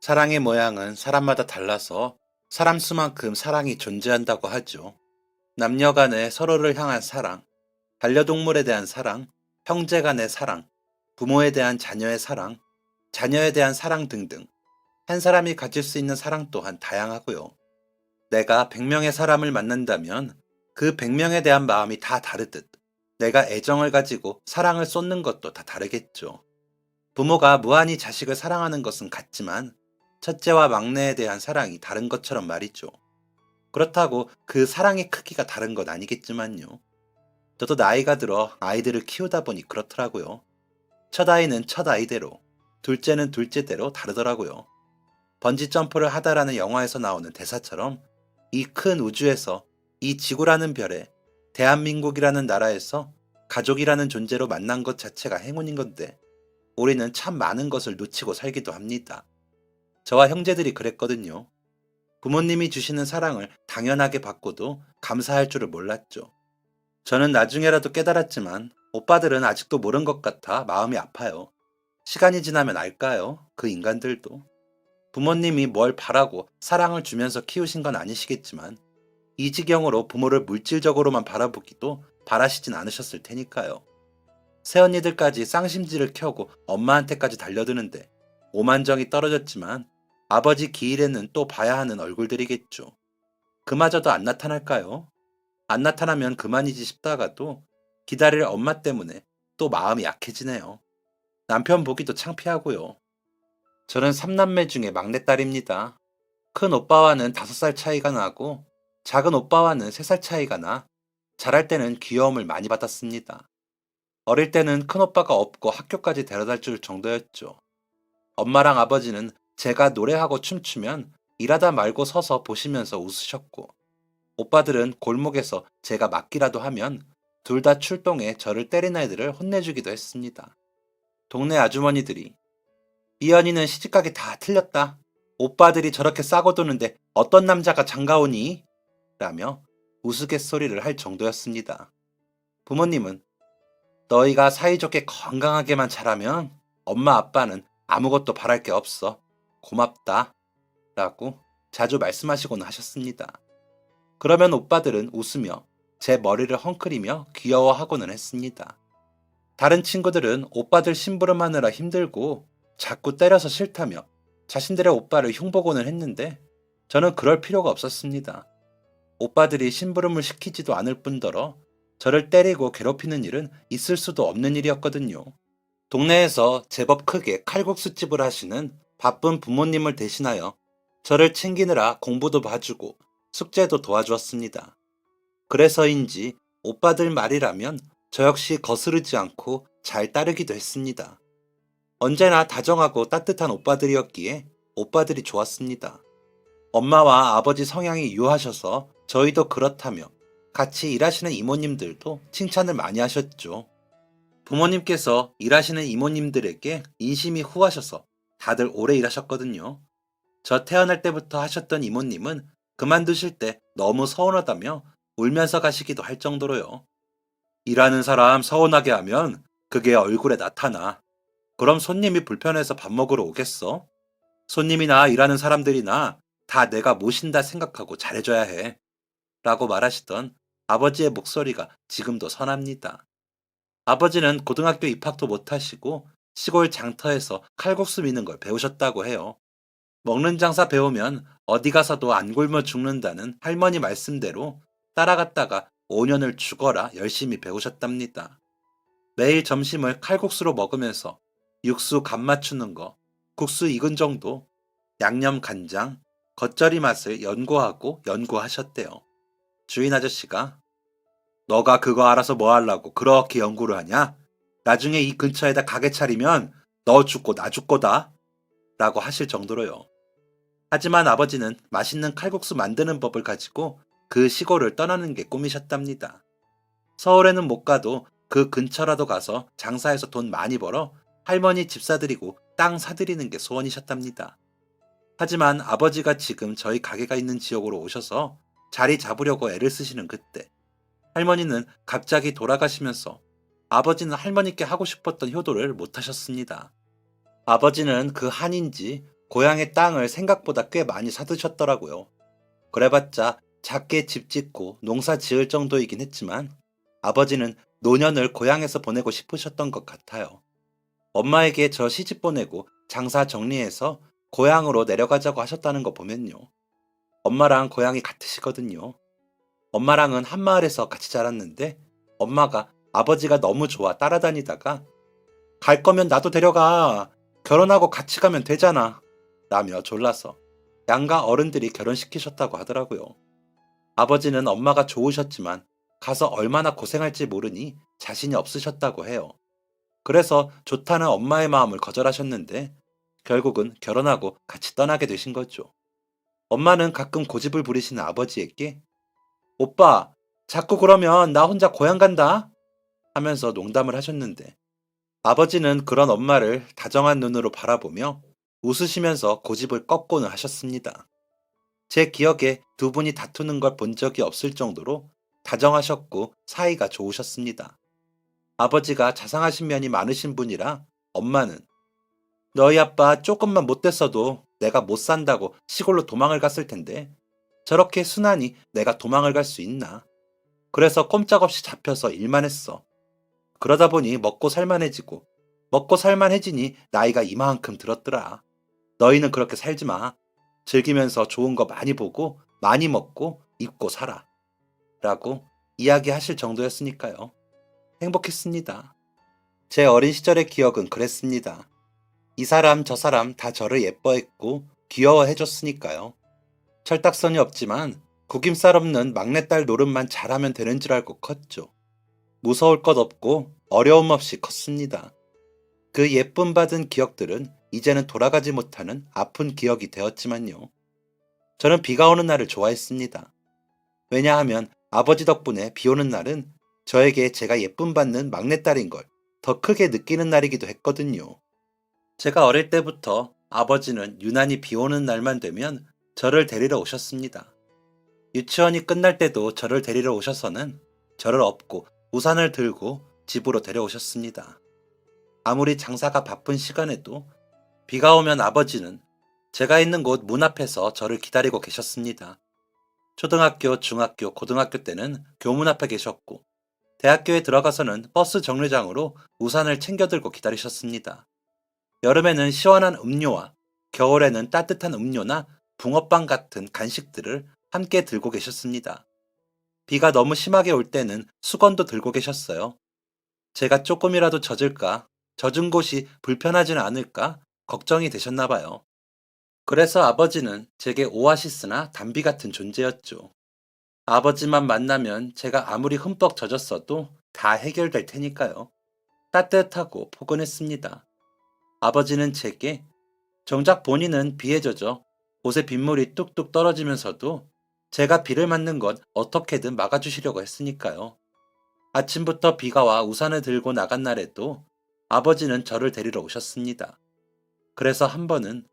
사랑의 모양은 사람마다 달라서 사람 수만큼 사랑이 존재한다고 하죠. 남녀 간의 서로를 향한 사랑, 반려동물에 대한 사랑, 형제 간의 사랑, 부모에 대한 자녀의 사랑, 자녀에 대한 사랑 등등 한 사람이 가질 수 있는 사랑 또한 다양하고요. 내가 100명의 사람을 만난다면 그 100명에 대한 마음이 다 다르듯 내가 애정을 가지고 사랑을 쏟는 것도 다 다르겠죠. 부모가 무한히 자식을 사랑하는 것은 같지만 첫째와 막내에 대한 사랑이 다른 것처럼 말이죠. 그렇다고 그 사랑의 크기가 다른 건 아니겠지만요. 저도 나이가 들어 아이들을 키우다 보니 그렇더라고요. 첫 아이는 첫 아이대로, 둘째는 둘째대로 다르더라고요. 번지 점프를 하다라는 영화에서 나오는 대사처럼 이 큰 우주에서 이 지구라는 별에 대한민국이라는 나라에서 가족이라는 존재로 만난 것 자체가 행운인 건데 우리는 참 많은 것을 놓치고 살기도 합니다. 저와 형제들이 그랬거든요. 부모님이 주시는 사랑을 당연하게 받고도 감사할 줄을 몰랐죠. 저는 나중에라도 깨달았지만 오빠들은 아직도 모른 것 같아 마음이 아파요. 시간이 지나면 알까요? 그 인간들도. 부모님이 뭘 바라고 사랑을 주면서 키우신 건 아니시겠지만 이 지경으로 부모를 물질적으로만 바라보기도 바라시진 않으셨을 테니까요. 새언니들까지 쌍심지를 켜고 엄마한테까지 달려드는데 오만정이 떨어졌지만 아버지 기일에는 또 봐야 하는 얼굴들이겠죠. 그마저도 안 나타날까요? 안 나타나면 그만이지 싶다가도 기다릴 엄마 때문에 또 마음이 약해지네요. 남편 보기도 창피하고요. 저는 3남매 중에 막내딸입니다. 큰 오빠와는 5살 차이가 나고 작은 오빠와는 3살 차이가 나 자랄 때는 귀여움을 많이 받았습니다. 어릴 때는 큰오빠가 없고 학교까지 데려다 줄 정도였죠. 엄마랑 아버지는 제가 노래하고 춤추면 일하다 말고 서서 보시면서 웃으셨고, 오빠들은 골목에서 제가 맞기라도 하면 둘 다 출동해 저를 때린 아이들을 혼내주기도 했습니다. 동네 아주머니들이 미연이는 시집가기 다 틀렸다. 오빠들이 저렇게 싸고 도는데 어떤 남자가 장가오니? 라며 우스갯소리를 할 정도였습니다. 부모님은 너희가 사이좋게 건강하게만 자라면 엄마 아빠는 아무것도 바랄 게 없어. 고맙다. 라고 자주 말씀하시곤 하셨습니다. 그러면 오빠들은 웃으며 제 머리를 헝클이며 귀여워하고는 했습니다. 다른 친구들은 오빠들 심부름하느라 힘들고 자꾸 때려서 싫다며 자신들의 오빠를 흉보곤을 했는데 저는 그럴 필요가 없었습니다. 오빠들이 심부름을 시키지도 않을 뿐더러 저를 때리고 괴롭히는 일은 있을 수도 없는 일이었거든요. 동네에서 제법 크게 칼국수집을 하시는 바쁜 부모님을 대신하여 저를 챙기느라 공부도 봐주고 숙제도 도와주었습니다. 그래서인지 오빠들 말이라면 저 역시 거스르지 않고 잘 따르기도 했습니다. 언제나 다정하고 따뜻한 오빠들이었기에 오빠들이 좋았습니다. 엄마와 아버지 성향이 유하셔서 저희도 그렇다며 같이 일하시는 이모님들도 칭찬을 많이 하셨죠. 부모님께서 일하시는 이모님들에게 인심이 후하셔서 다들 오래 일하셨거든요. 저 태어날 때부터 하셨던 이모님은 그만두실 때 너무 서운하다며 울면서 가시기도 할 정도로요. 일하는 사람 서운하게 하면 그게 얼굴에 나타나. 그럼 손님이 불편해서 밥 먹으러 오겠어? 손님이나 일하는 사람들이나 다 내가 모신다 생각하고 잘해줘야 해. 라고 말하시던 아버지의 목소리가 지금도 선합니다. 아버지는 고등학교 입학도 못하시고 시골 장터에서 칼국수 미는 걸 배우셨다고 해요. 먹는 장사 배우면 어디 가서도 안 굶어 죽는다는 할머니 말씀대로 따라갔다가 5년을 죽어라 열심히 배우셨답니다. 매일 점심을 칼국수로 먹으면서 육수 간 맞추는 거, 국수 익은 정도, 양념 간장, 겉절이 맛을 연구하고 연구하셨대요. 주인 아저씨가 너가 그거 알아서 뭐 하려고 그렇게 연구를 하냐? 나중에 이 근처에다 가게 차리면 너 죽고 나 죽고다. 라고 하실 정도로요. 하지만 아버지는 맛있는 칼국수 만드는 법을 가지고 그 시골을 떠나는 게 꿈이셨답니다. 서울에는 못 가도 그 근처라도 가서 장사해서 돈 많이 벌어 할머니 집 사드리고 땅 사드리는 게 소원이셨답니다. 하지만 아버지가 지금 저희 가게가 있는 지역으로 오셔서 자리 잡으려고 애를 쓰시는 그때 할머니는 갑자기 돌아가시면서 아버지는 할머니께 하고 싶었던 효도를 못 하셨습니다. 아버지는 그 한인지 고향의 땅을 생각보다 꽤 많이 사두셨더라고요. 그래봤자 작게 집 짓고 농사 지을 정도이긴 했지만 아버지는 노년을 고향에서 보내고 싶으셨던 것 같아요. 엄마에게 저 시집 보내고 장사 정리해서 고향으로 내려가자고 하셨다는 거 보면요. 엄마랑 고향이 같으시거든요. 엄마랑은 한 마을에서 같이 자랐는데 엄마가 아버지가 너무 좋아 따라다니다가 갈 거면 나도 데려가. 결혼하고 같이 가면 되잖아. 라며 졸라서 양가 어른들이 결혼시키셨다고 하더라고요. 아버지는 엄마가 좋으셨지만 가서 얼마나 고생할지 모르니 자신이 없으셨다고 해요. 그래서 좋다는 엄마의 마음을 거절하셨는데 결국은 결혼하고 같이 떠나게 되신 거죠. 엄마는 가끔 고집을 부리시는 아버지에게 오빠, 자꾸 그러면 나 혼자 고향 간다 하면서 농담을 하셨는데 아버지는 그런 엄마를 다정한 눈으로 바라보며 웃으시면서 고집을 꺾고는 하셨습니다. 제 기억에 두 분이 다투는 걸 본 적이 없을 정도로 다정하셨고 사이가 좋으셨습니다. 아버지가 자상하신 면이 많으신 분이라 엄마는 너희 아빠 조금만 못됐어도 내가 못 산다고 시골로 도망을 갔을 텐데 저렇게 순하니 내가 도망을 갈 수 있나? 그래서 꼼짝없이 잡혀서 일만 했어. 그러다 보니 먹고 살만해지고 먹고 살만해지니 나이가 이만큼 들었더라. 너희는 그렇게 살지 마. 즐기면서 좋은 거 많이 보고 많이 먹고 입고 살아. 라고 이야기하실 정도였으니까요. 행복했습니다. 제 어린 시절의 기억은 그랬습니다. 이 사람 저 사람 다 저를 예뻐했고 귀여워해줬으니까요. 철딱선이 없지만 구김살 없는 막내딸 노릇만 잘하면 되는 줄 알고 컸죠. 무서울 것 없고 어려움 없이 컸습니다. 그 예쁨 받은 기억들은 이제는 돌아가지 못하는 아픈 기억이 되었지만요. 저는 비가 오는 날을 좋아했습니다. 왜냐하면 아버지 덕분에 비 오는 날은 저에게 제가 예쁨 받는 막내딸인 걸 더 크게 느끼는 날이기도 했거든요. 제가 어릴 때부터 아버지는 유난히 비 오는 날만 되면 저를 데리러 오셨습니다. 유치원이 끝날 때도 저를 데리러 오셔서는 저를 업고 우산을 들고 집으로 데려오셨습니다. 아무리 장사가 바쁜 시간에도 비가 오면 아버지는 제가 있는 곳 문 앞에서 저를 기다리고 계셨습니다. 초등학교, 중학교, 고등학교 때는 교문 앞에 계셨고 대학교에 들어가서는 버스 정류장으로 우산을 챙겨 들고 기다리셨습니다. 여름에는 시원한 음료와 겨울에는 따뜻한 음료나 붕어빵 같은 간식들을 함께 들고 계셨습니다. 비가 너무 심하게 올 때는 수건도 들고 계셨어요. 제가 조금이라도 젖을까, 젖은 곳이 불편하지는 않을까 걱정이 되셨나 봐요. 그래서 아버지는 제게 오아시스나 담비 같은 존재였죠. 아버지만 만나면 제가 아무리 흠뻑 젖었어도 다 해결될 테니까요. 따뜻하고 포근했습니다. 아버지는 제게 정작 본인은 비에 젖어 옷에 빗물이 뚝뚝 떨어지면서도 제가 비를 맞는 건 어떻게든 막아주시려고 했으니까요. 아침부터 비가 와 우산을 들고 나간 날에도 아버지는 저를 데리러 오셨습니다. 그래서 한 번은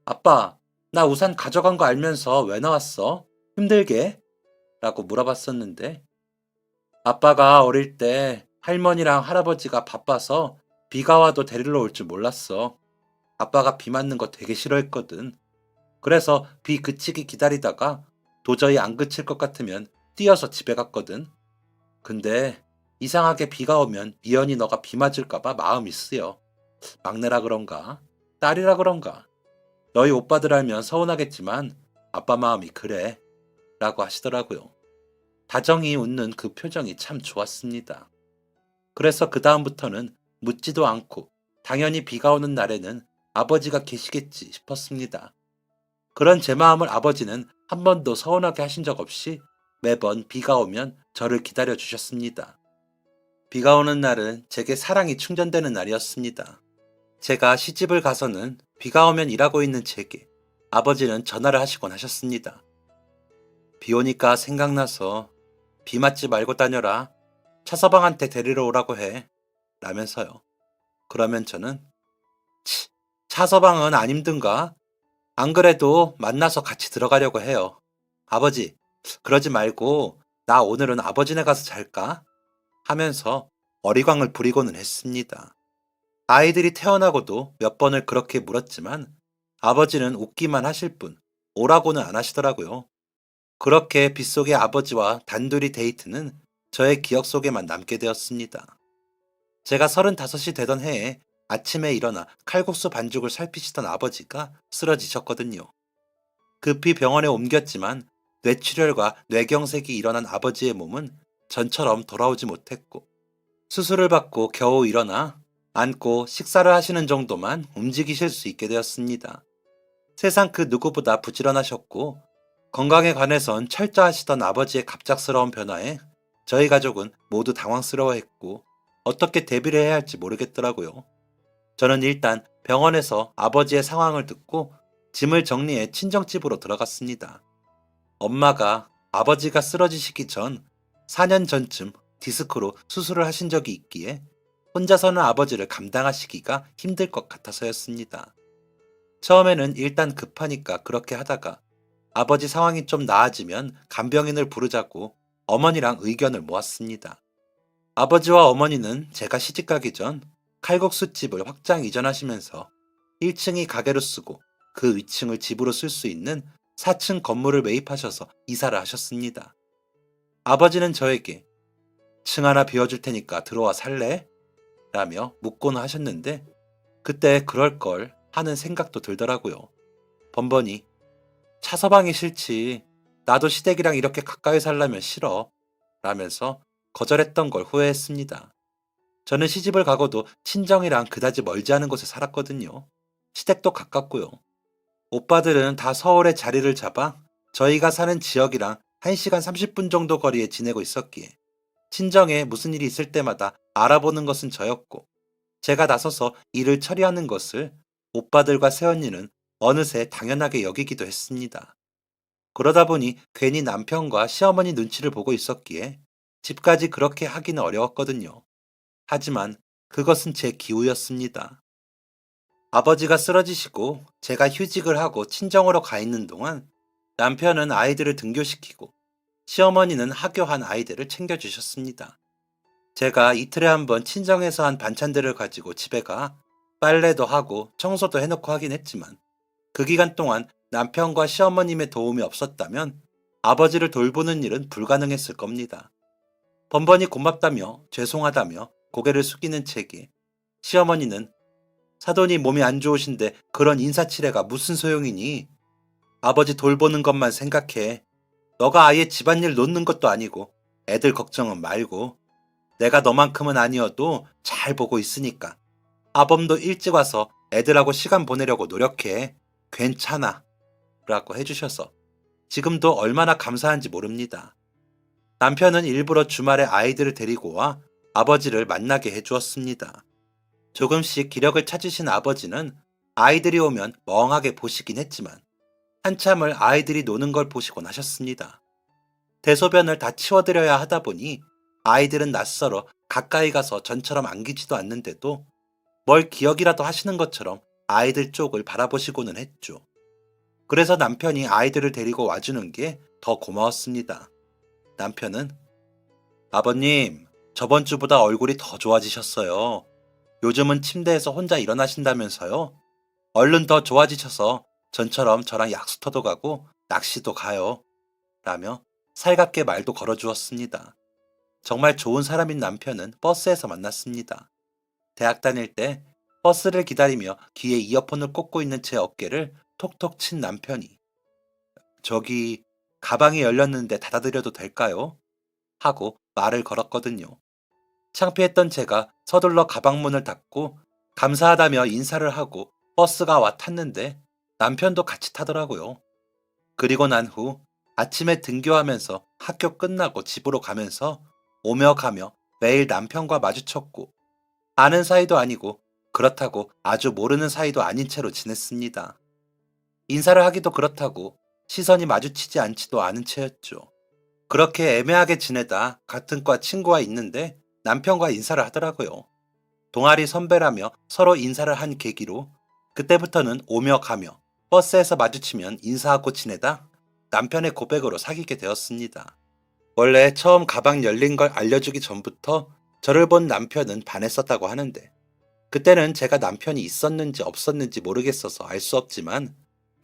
아빠, 나 우산 가져간 거 알면서 왜 나왔어? 힘들게? 라고 물어봤었는데 아빠가 어릴 때 할머니랑 할아버지가 바빠서 비가 와도 데리러 올 줄 몰랐어. 아빠가 비 맞는 거 되게 싫어했거든. 그래서 비 그치기 기다리다가 도저히 안 그칠 것 같으면 뛰어서 집에 갔거든. 근데 이상하게 비가 오면 미연이 너가 비 맞을까봐 마음이 쓰여. 막내라 그런가? 딸이라 그런가? 너희 오빠들 알면 서운하겠지만 아빠 마음이 그래. 라고 하시더라고요. 다정히 웃는 그 표정이 참 좋았습니다. 그래서 그 다음부터는 묻지도 않고 당연히 비가 오는 날에는 아버지가 계시겠지 싶었습니다. 그런 제 마음을 아버지는 한 번도 서운하게 하신 적 없이 매번 비가 오면 저를 기다려 주셨습니다. 비가 오는 날은 제게 사랑이 충전되는 날이었습니다. 제가 시집을 가서는 비가 오면 일하고 있는 제게 아버지는 전화를 하시곤 하셨습니다. 비 오니까 생각나서 비 맞지 말고 다녀라. 차서방한테 데리러 오라고 해. 라면서요. 그러면 저는 차서방은 안 힘든가? 안 그래도 만나서 같이 들어가려고 해요. 아버지, 그러지 말고 나 오늘은 아버지네 가서 잘까? 하면서 어리광을 부리고는 했습니다. 아이들이 태어나고도 몇 번을 그렇게 물었지만 아버지는 웃기만 하실 뿐 오라고는 안 하시더라고요. 그렇게 빗속의 아버지와 단둘이 데이트는 저의 기억 속에만 남게 되었습니다. 제가 35이 되던 해에 아침에 일어나 칼국수 반죽을 살피시던 아버지가 쓰러지셨거든요. 급히 병원에 옮겼지만 뇌출혈과 뇌경색이 일어난 아버지의 몸은 전처럼 돌아오지 못했고 수술을 받고 겨우 일어나 앉고 식사를 하시는 정도만 움직이실 수 있게 되었습니다. 세상 그 누구보다 부지런하셨고 건강에 관해선 철저하시던 아버지의 갑작스러운 변화에 저희 가족은 모두 당황스러워했고 어떻게 대비를 해야 할지 모르겠더라고요. 저는 일단 병원에서 아버지의 상황을 듣고 짐을 정리해 친정집으로 들어갔습니다. 엄마가 아버지가 쓰러지시기 전 4년 전쯤 디스크로 수술을 하신 적이 있기에 혼자서는 아버지를 감당하시기가 힘들 것 같아서였습니다. 처음에는 일단 급하니까 그렇게 하다가 아버지 상황이 좀 나아지면 간병인을 부르자고 어머니랑 의견을 모았습니다. 아버지와 어머니는 제가 시집가기 전 칼국수집을 확장 이전하시면서 1층이 가게로 쓰고 그 위층을 집으로 쓸 수 있는 4층 건물을 매입하셔서 이사를 하셨습니다. 아버지는 저에게 층 하나 비워줄 테니까 들어와 살래? 라며 묻곤 하셨는데 그때 그럴 걸 하는 생각도 들더라고요. 번번이 차서방이 싫지. 나도 시댁이랑 이렇게 가까이 살려면 싫어. 라면서 거절했던 걸 후회했습니다. 저는 시집을 가고도 친정이랑 그다지 멀지 않은 곳에 살았거든요. 시댁도 가깝고요. 오빠들은 다 서울에 자리를 잡아 저희가 사는 지역이랑 1시간 30분 정도 거리에 지내고 있었기에 친정에 무슨 일이 있을 때마다 알아보는 것은 저였고 제가 나서서 일을 처리하는 것을 오빠들과 새언니는 어느새 당연하게 여기기도 했습니다. 그러다 보니 괜히 남편과 시어머니 눈치를 보고 있었기에 집까지 그렇게 하기는 어려웠거든요. 하지만 그것은 제 기우였습니다. 아버지가 쓰러지시고 제가 휴직을 하고 친정으로 가 있는 동안 남편은 아이들을 등교시키고 시어머니는 학교한 아이들을 챙겨주셨습니다. 제가 이틀에 한 번 친정에서 한 반찬들을 가지고 집에 가 빨래도 하고 청소도 해놓고 하긴 했지만 그 기간 동안 남편과 시어머님의 도움이 없었다면 아버지를 돌보는 일은 불가능했을 겁니다. 번번이 고맙다며 죄송하다며 고개를 숙이는 제게 시어머니는 사돈이 몸이 안 좋으신데 그런 인사치레가 무슨 소용이니? 아버지 돌보는 것만 생각해. 너가 아예 집안일 놓는 것도 아니고 애들 걱정은 말고 내가 너만큼은 아니어도 잘 보고 있으니까 아범도 일찍 와서 애들하고 시간 보내려고 노력해. 괜찮아. 라고 해주셔서 지금도 얼마나 감사한지 모릅니다. 남편은 일부러 주말에 아이들을 데리고 와 아버지를 만나게 해주었습니다. 조금씩 기력을 찾으신 아버지는 아이들이 오면 멍하게 보시긴 했지만 한참을 아이들이 노는 걸 보시곤 하셨습니다. 대소변을 다 치워드려야 하다 보니 아이들은 낯설어 가까이 가서 전처럼 안기지도 않는데도 뭘 기억이라도 하시는 것처럼 아이들 쪽을 바라보시고는 했죠. 그래서 남편이 아이들을 데리고 와주는 게 더 고마웠습니다. 남편은 아버님, 저번 주보다 얼굴이 더 좋아지셨어요. 요즘은 침대에서 혼자 일어나신다면서요? 얼른 더 좋아지셔서 전처럼 저랑 약수터도 가고 낚시도 가요. 라며 살갑게 말도 걸어주었습니다. 정말 좋은 사람인 남편은 버스에서 만났습니다. 대학 다닐 때 버스를 기다리며 귀에 이어폰을 꽂고 있는 제 어깨를 톡톡 친 남편이 저기 가방이 열렸는데 닫아드려도 될까요? 하고 말을 걸었거든요. 창피했던 제가 서둘러 가방 문을 닫고 감사하다며 인사를 하고 버스가 와 탔는데 남편도 같이 타더라고요. 그리고 난 후 아침에 등교하면서 학교 끝나고 집으로 가면서 오며 가며 매일 남편과 마주쳤고 아는 사이도 아니고 그렇다고 아주 모르는 사이도 아닌 채로 지냈습니다. 인사를 하기도 그렇다고 시선이 마주치지 않지도 않은 채였죠. 그렇게 애매하게 지내다 같은 과 친구와 있는데 남편과 인사를 하더라고요. 동아리 선배라며 서로 인사를 한 계기로 그때부터는 오며 가며 버스에서 마주치면 인사하고 지내다 남편의 고백으로 사귀게 되었습니다. 원래 처음 가방 열린 걸 알려주기 전부터 저를 본 남편은 반했었다고 하는데 그때는 제가 남편이 있었는지 없었는지 모르겠어서 알 수 없지만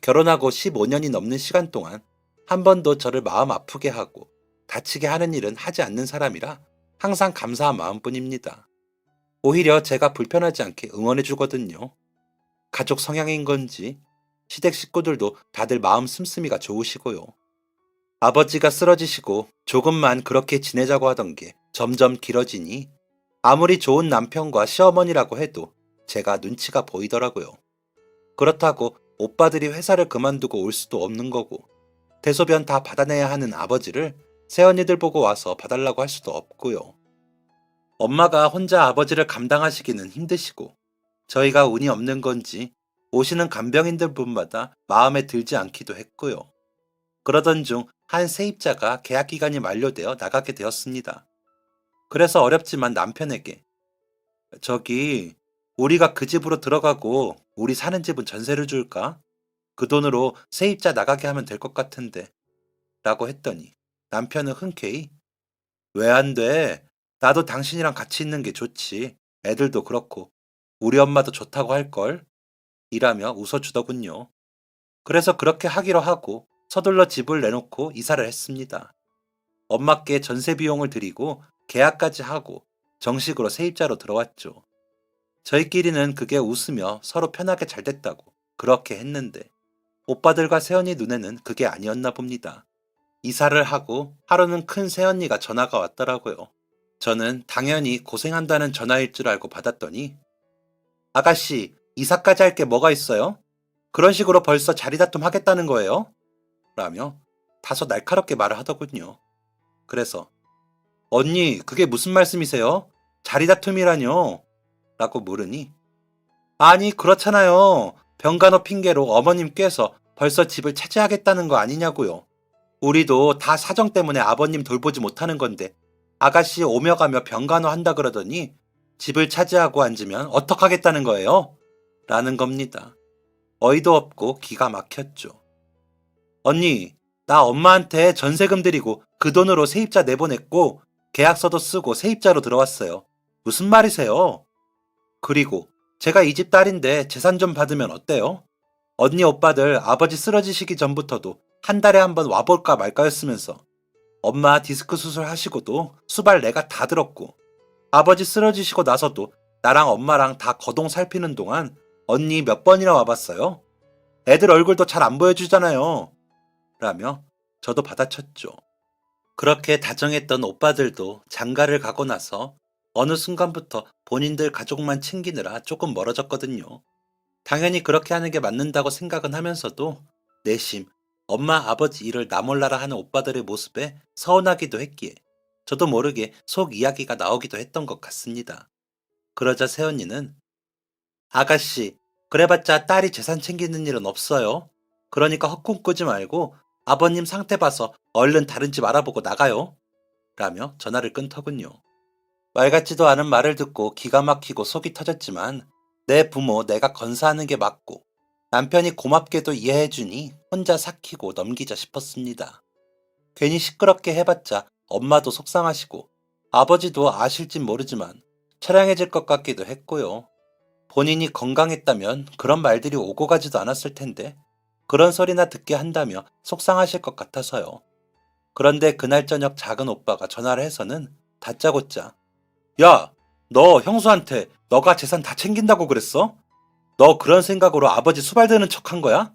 결혼하고 15년이 넘는 시간 동안 한 번도 저를 마음 아프게 하고 다치게 하는 일은 하지 않는 사람이라 항상 감사한 마음뿐입니다. 오히려 제가 불편하지 않게 응원해 주거든요. 가족 성향인 건지 시댁 식구들도 다들 마음 씀씀이가 좋으시고요. 아버지가 쓰러지시고 조금만 그렇게 지내자고 하던 게 점점 길어지니 아무리 좋은 남편과 시어머니라고 해도 제가 눈치가 보이더라고요. 그렇다고 오빠들이 회사를 그만두고 올 수도 없는 거고 대소변 다 받아내야 하는 아버지를 새언니들 보고 와서 봐달라고 할 수도 없고요. 엄마가 혼자 아버지를 감당하시기는 힘드시고 저희가 운이 없는 건지 오시는 간병인들 분마다 마음에 들지 않기도 했고요. 그러던 중 한 세입자가 계약 기간이 만료되어 나가게 되었습니다. 그래서 어렵지만 남편에게 저기 우리가 그 집으로 들어가고 우리 사는 집은 전세를 줄까? 그 돈으로 세입자 나가게 하면 될 것 같은데 라고 했더니 남편은 흔쾌히 왜 안 돼? 나도 당신이랑 같이 있는 게 좋지. 애들도 그렇고 우리 엄마도 좋다고 할걸? 이라며 웃어주더군요. 그래서 그렇게 하기로 하고 서둘러 집을 내놓고 이사를 했습니다. 엄마께 전세 비용을 드리고 계약까지 하고 정식으로 세입자로 들어왔죠. 저희끼리는 그게 웃으며 서로 편하게 잘 됐다고 그렇게 했는데 오빠들과 새언니 눈에는 그게 아니었나 봅니다. 이사를 하고 하루는 큰 새언니가 전화가 왔더라고요. 저는 당연히 고생한다는 전화일 줄 알고 받았더니 아가씨, 이사까지 할 게 뭐가 있어요? 그런 식으로 벌써 자리 다툼 하겠다는 거예요? 라며 다소 날카롭게 말을 하더군요. 그래서 언니, 그게 무슨 말씀이세요? 자리 다툼이라뇨? 라고 물으니 아니, 그렇잖아요. 병간호 핑계로 어머님께서 벌써 집을 차지하겠다는 거 아니냐고요. 우리도 다 사정 때문에 아버님 돌보지 못하는 건데 아가씨 오며 가며 병간호 한다 그러더니 집을 차지하고 앉으면 어떡하겠다는 거예요? 라는 겁니다. 어이도 없고 기가 막혔죠. 언니, 나 엄마한테 전세금 드리고 그 돈으로 세입자 내보냈고 계약서도 쓰고 세입자로 들어왔어요. 무슨 말이세요? 그리고 제가 이 집 딸인데 재산 좀 받으면 어때요? 언니 오빠들 아버지 쓰러지시기 전부터도 한 달에 한 번 와볼까 말까였으면서 엄마 디스크 수술 하시고도 수발 내가 다 들었고 아버지 쓰러지시고 나서도 나랑 엄마랑 다 거동 살피는 동안 언니 몇 번이나 와봤어요? 애들 얼굴도 잘 안 보여주잖아요. 라며 저도 받아쳤죠. 그렇게 다정했던 오빠들도 장가를 가고 나서 어느 순간부터 본인들 가족만 챙기느라 조금 멀어졌거든요. 당연히 그렇게 하는 게 맞는다고 생각은 하면서도 내심 엄마 아버지 일을 나 몰라라 하는 오빠들의 모습에 서운하기도 했기에 저도 모르게 속 이야기가 나오기도 했던 것 같습니다. 그러자 새언니는 아가씨, 그래봤자 딸이 재산 챙기는 일은 없어요. 그러니까 헛꿈 꾸지 말고 아버님 상태 봐서 얼른 다른 집 알아보고 나가요. 라며 전화를 끊더군요. 말 같지도 않은 말을 듣고 기가 막히고 속이 터졌지만 내 부모 내가 건사하는 게 맞고 남편이 고맙게도 이해해주니 혼자 삭히고 넘기자 싶었습니다. 괜히 시끄럽게 해봤자 엄마도 속상하시고 아버지도 아실진 모르지만 처량해질 것 같기도 했고요. 본인이 건강했다면 그런 말들이 오고 가지도 않았을 텐데 그런 소리나 듣게 한다며 속상하실 것 같아서요. 그런데 그날 저녁 작은 오빠가 전화를 해서는 다짜고짜 야, 너 형수한테 너가 재산 다 챙긴다고 그랬어? 너 그런 생각으로 아버지 수발드는 척 한 거야?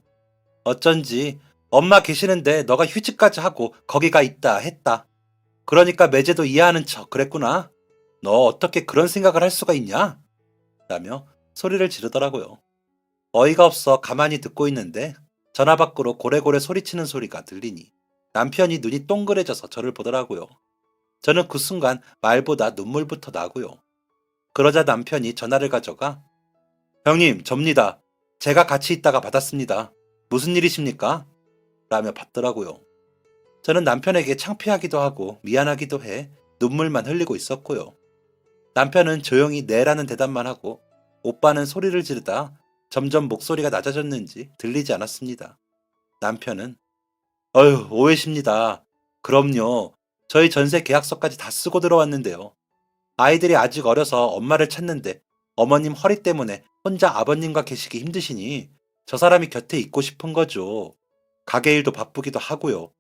어쩐지 엄마 계시는데 너가 휴직까지 하고 거기가 있다 했다. 그러니까 매제도 이해하는 척 그랬구나. 너 어떻게 그런 생각을 할 수가 있냐? 라며 소리를 지르더라고요. 어이가 없어 가만히 듣고 있는데 전화 밖으로 고래고래 소리치는 소리가 들리니 남편이 눈이 동그래져서 저를 보더라고요. 저는 그 순간 말보다 눈물부터 나고요. 그러자 남편이 전화를 가져가 형님, 접니다. 제가 같이 있다가 받았습니다. 무슨 일이십니까? 라며 받더라고요. 저는 남편에게 창피하기도 하고 미안하기도 해 눈물만 흘리고 있었고요. 남편은 조용히 네라는 대답만 하고 오빠는 소리를 지르다 점점 목소리가 낮아졌는지 들리지 않았습니다. 남편은 어휴, 오해십니다. 그럼요. 저희 전세 계약서까지 다 쓰고 들어왔는데요. 아이들이 아직 어려서 엄마를 찾는데 어머님 허리 때문에 혼자 아버님과 계시기 힘드시니 저 사람이 곁에 있고 싶은 거죠. 가게 일도 바쁘기도 하고요.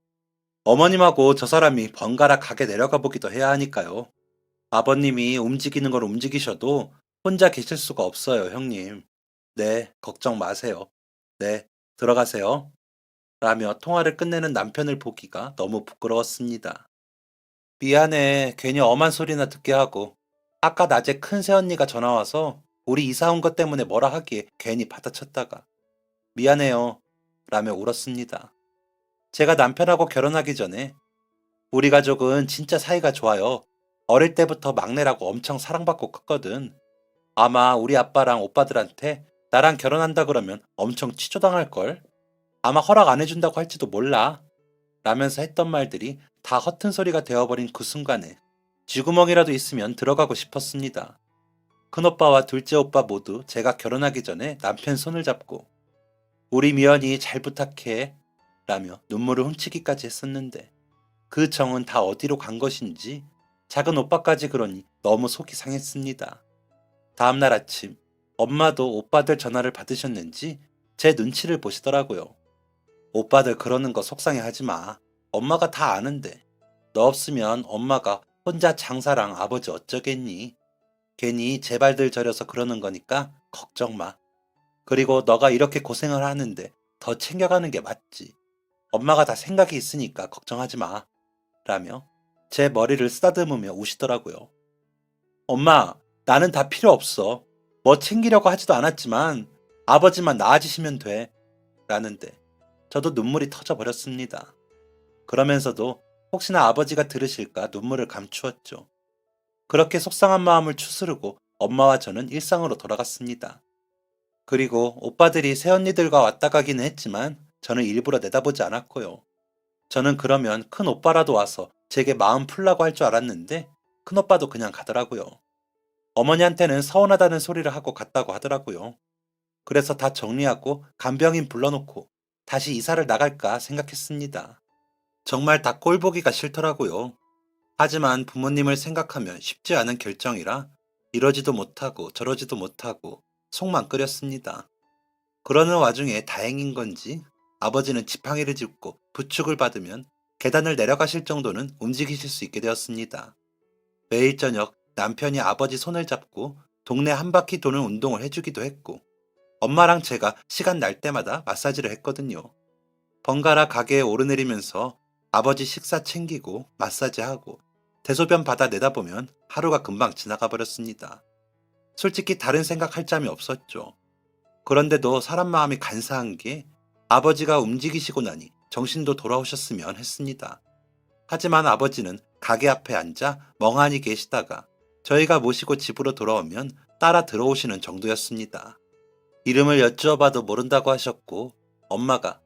어머님하고 저 사람이 번갈아 가게 내려가 보기도 해야 하니까요. 아버님이 움직이는 걸 움직이셔도 혼자 계실 수가 없어요, 형님. 네, 걱정 마세요. 네, 들어가세요. 라며 통화를 끝내는 남편을 보기가 너무 부끄러웠습니다. 미안해, 괜히 엄한 소리나 듣게 하고. 아까 낮에 큰 새언니가 전화 와서 우리 이사 온 것 때문에 뭐라 하기에 괜히 받아쳤다가. 미안해요. 라며 울었습니다. 제가 남편하고 결혼하기 전에 우리 가족은 진짜 사이가 좋아요. 어릴 때부터 막내라고 엄청 사랑받고 컸거든. 아마 우리 아빠랑 오빠들한테 나랑 결혼한다 그러면 엄청 취조당할걸? 아마 허락 안 해준다고 할지도 몰라. 라면서 했던 말들이 다 허튼 소리가 되어버린 그 순간에 쥐구멍이라도 있으면 들어가고 싶었습니다. 큰오빠와 둘째 오빠 모두 제가 결혼하기 전에 남편 손을 잡고 우리 미연이 잘 부탁해 라며 눈물을 훔치기까지 했었는데 그 정은 다 어디로 간 것인지 작은 오빠까지 그러니 너무 속이 상했습니다. 다음날 아침 엄마도 오빠들 전화를 받으셨는지 제 눈치를 보시더라고요. 오빠들 그러는 거 속상해 하지 마. 엄마가 다 아는데. 너 없으면 엄마가 혼자 장사랑 아버지 어쩌겠니? 괜히 제발들 저려서 그러는 거니까 걱정 마. 그리고 너가 이렇게 고생을 하는데 더 챙겨가는 게 맞지. 엄마가 다 생각이 있으니까 걱정하지 마. 라며 제 머리를 쓰다듬으며 우시더라고요. 엄마, 나는 다 필요 없어. 뭐 챙기려고 하지도 않았지만 아버지만 나아지시면 돼. 라는데 저도 눈물이 터져버렸습니다. 그러면서도 혹시나 아버지가 들으실까 눈물을 감추었죠. 그렇게 속상한 마음을 추스르고 엄마와 저는 일상으로 돌아갔습니다. 그리고 오빠들이 새언니들과 왔다 가기는 했지만 저는 일부러 내다보지 않았고요. 저는 그러면 큰 오빠라도 와서 제게 마음 풀라고 할 줄 알았는데 큰 오빠도 그냥 가더라고요. 어머니한테는 서운하다는 소리를 하고 갔다고 하더라고요. 그래서 다 정리하고 간병인 불러놓고 다시 이사를 나갈까 생각했습니다. 정말 다 꼴보기가 싫더라고요. 하지만 부모님을 생각하면 쉽지 않은 결정이라 이러지도 못하고 저러지도 못하고 속만 끓였습니다. 그러는 와중에 다행인 건지 아버지는 지팡이를 짚고 부축을 받으면 계단을 내려가실 정도는 움직이실 수 있게 되었습니다. 매일 저녁 남편이 아버지 손을 잡고 동네 한 바퀴 도는 운동을 해주기도 했고 엄마랑 제가 시간 날 때마다 마사지를 했거든요. 번갈아 가게에 오르내리면서 아버지 식사 챙기고 마사지하고 대소변 받아 내다보면 하루가 금방 지나가 버렸습니다. 솔직히 다른 생각할 잠이 없었죠. 그런데도 사람 마음이 간사한 게 아버지가 움직이시고 나니 정신도 돌아오셨으면 했습니다. 하지만 아버지는 가게 앞에 앉아 멍하니 계시다가 저희가 모시고 집으로 돌아오면 따라 들어오시는 정도였습니다. 이름을 여쭈어봐도 모른다고 하셨고 엄마가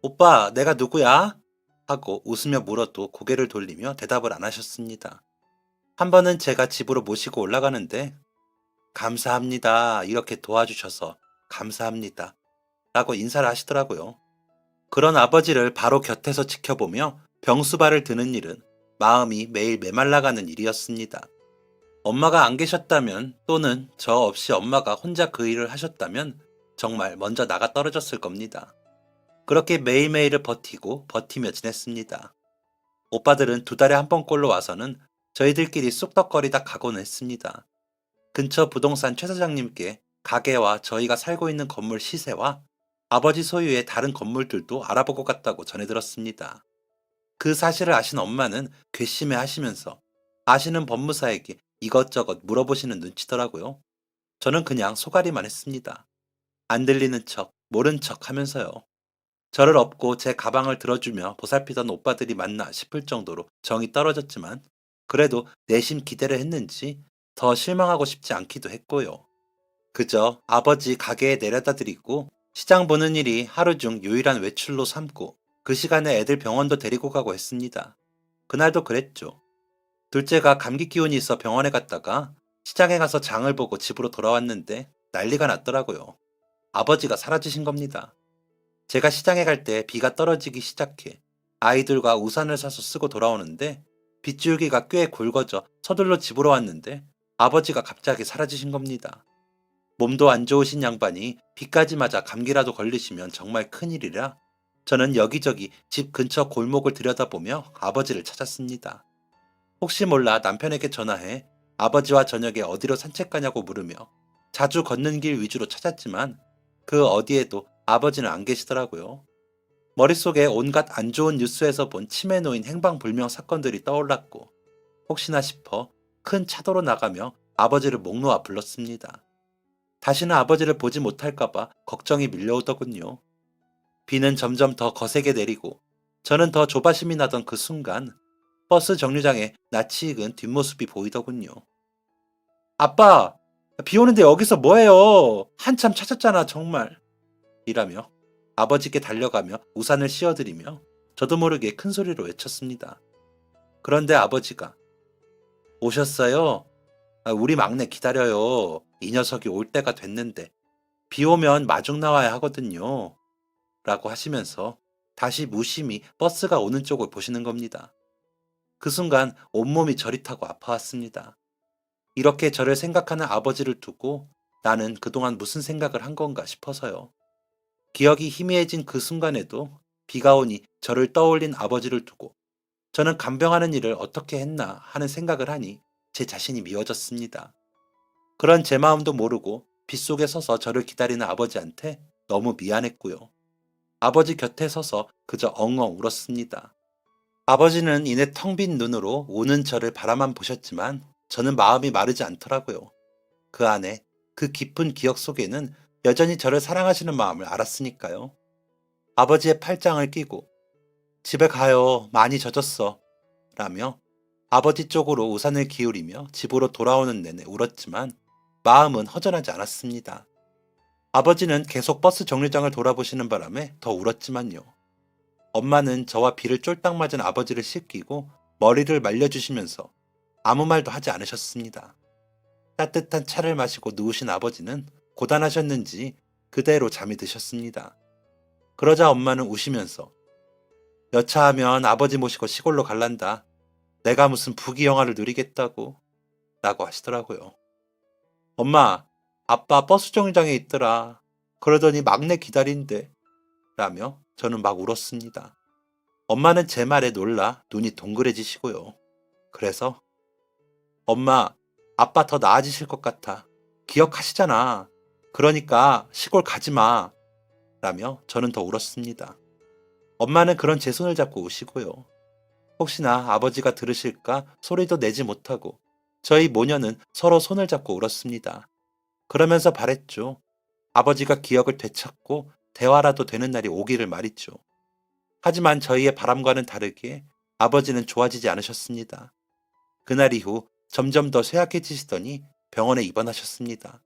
오빠 내가 누구야? 하고 웃으며 물어도 고개를 돌리며 대답을 안 하셨습니다. 한 번은 제가 집으로 모시고 올라가는데 감사합니다. 이렇게 도와주셔서 감사합니다. 라고 인사를 하시더라고요. 그런 아버지를 바로 곁에서 지켜보며 병수발을 드는 일은 마음이 매일 메말라가는 일이었습니다. 엄마가 안 계셨다면 또는 저 없이 엄마가 혼자 그 일을 하셨다면 정말 먼저 나가 떨어졌을 겁니다. 그렇게 매일매일을 버티고 버티며 지냈습니다. 오빠들은 2달에 한 번꼴로 와서는 저희들끼리 쑥덕거리다 가곤 했습니다. 근처 부동산 최 사장님께 가게와 저희가 살고 있는 건물 시세와 아버지 소유의 다른 건물들도 알아보고 갔다고 전해 들었습니다. 그 사실을 아신 엄마는 괘씸해 하시면서 아시는 법무사에게 이것저것 물어보시는 눈치더라고요. 저는 그냥 소가리만 했습니다. 안 들리는 척, 모른 척 하면서요. 저를 업고 제 가방을 들어주며 보살피던 오빠들이 맞나 싶을 정도로 정이 떨어졌지만 그래도 내심 기대를 했는지 더 실망하고 싶지 않기도 했고요. 그저 아버지 가게에 내려다 드리고 시장 보는 일이 하루 중 유일한 외출로 삼고 그 시간에 애들 병원도 데리고 가고 했습니다. 그날도 그랬죠. 둘째가 감기 기운이 있어 병원에 갔다가 시장에 가서 장을 보고 집으로 돌아왔는데 난리가 났더라고요. 아버지가 사라지신 겁니다. 제가 시장에 갈 때 비가 떨어지기 시작해 아이들과 우산을 사서 쓰고 돌아오는데 빗줄기가 꽤 굵어져 서둘러 집으로 왔는데 아버지가 갑자기 사라지신 겁니다. 몸도 안 좋으신 양반이 비까지 맞아 감기라도 걸리시면 정말 큰일이라 저는 여기저기 집 근처 골목을 들여다보며 아버지를 찾았습니다. 혹시 몰라 남편에게 전화해 아버지와 저녁에 어디로 산책 가냐고 물으며 자주 걷는 길 위주로 찾았지만 그 어디에도 아버지는 안 계시더라고요. 머릿속에 온갖 안 좋은 뉴스에서 본 치매 노인 행방불명 사건들이 떠올랐고 혹시나 싶어 큰 차도로 나가며 아버지를 목 놓아 불렀습니다. 다시는 아버지를 보지 못할까봐 걱정이 밀려오더군요. 비는 점점 더 거세게 내리고 저는 더 조바심이 나던 그 순간 버스 정류장에 낯이 익은 뒷모습이 보이더군요. 아빠! 비 오는데 여기서 뭐해요? 한참 찾았잖아 정말. 이라며 아버지께 달려가며 우산을 씌워드리며 저도 모르게 큰 소리로 외쳤습니다. 그런데 아버지가 오셨어요? 우리 막내 기다려요. 이 녀석이 올 때가 됐는데 비 오면 마중 나와야 하거든요. 라고 하시면서 다시 무심히 버스가 오는 쪽을 보시는 겁니다. 그 순간 온몸이 저릿하고 아파왔습니다. 이렇게 저를 생각하는 아버지를 두고 나는 그동안 무슨 생각을 한 건가 싶어서요. 기억이 희미해진 그 순간에도 비가 오니 저를 떠올린 아버지를 두고 저는 간병하는 일을 어떻게 했나 하는 생각을 하니 제 자신이 미워졌습니다. 그런 제 마음도 모르고 빗속에 서서 저를 기다리는 아버지한테 너무 미안했고요. 아버지 곁에 서서 그저 엉엉 울었습니다. 아버지는 이내 텅 빈 눈으로 우는 저를 바라만 보셨지만 저는 마음이 마르지 않더라고요. 그 안에 그 깊은 기억 속에는 여전히 저를 사랑하시는 마음을 알았으니까요. 아버지의 팔짱을 끼고 집에 가요. 많이 젖었어. 라며 아버지 쪽으로 우산을 기울이며 집으로 돌아오는 내내 울었지만 마음은 허전하지 않았습니다. 아버지는 계속 버스 정류장을 돌아보시는 바람에 더 울었지만요. 엄마는 저와 비를 쫄딱 맞은 아버지를 씻기고 머리를 말려주시면서 아무 말도 하지 않으셨습니다. 따뜻한 차를 마시고 누우신 아버지는 고단하셨는지 그대로 잠이 드셨습니다. 그러자 엄마는 우시면서 여차하면 아버지 모시고 시골로 갈란다. 내가 무슨 부귀영화를 누리겠다고 라고 하시더라고요. 엄마, 아빠 버스 정류장에 있더라. 그러더니 막내 기다린대. 라며 저는 막 울었습니다. 엄마는 제 말에 놀라 눈이 동그래지시고요. 그래서 엄마, 아빠 더 나아지실 것 같아. 기억하시잖아. 그러니까 시골 가지 마. 라며 저는 더 울었습니다. 엄마는 그런 제 손을 잡고 우시고요. 혹시나 아버지가 들으실까 소리도 내지 못하고 저희 모녀는 서로 손을 잡고 울었습니다. 그러면서 바랬죠. 아버지가 기억을 되찾고 대화라도 되는 날이 오기를 말이죠. 하지만 저희의 바람과는 다르게 아버지는 좋아지지 않으셨습니다. 그날 이후 점점 더 쇠약해지시더니 병원에 입원하셨습니다.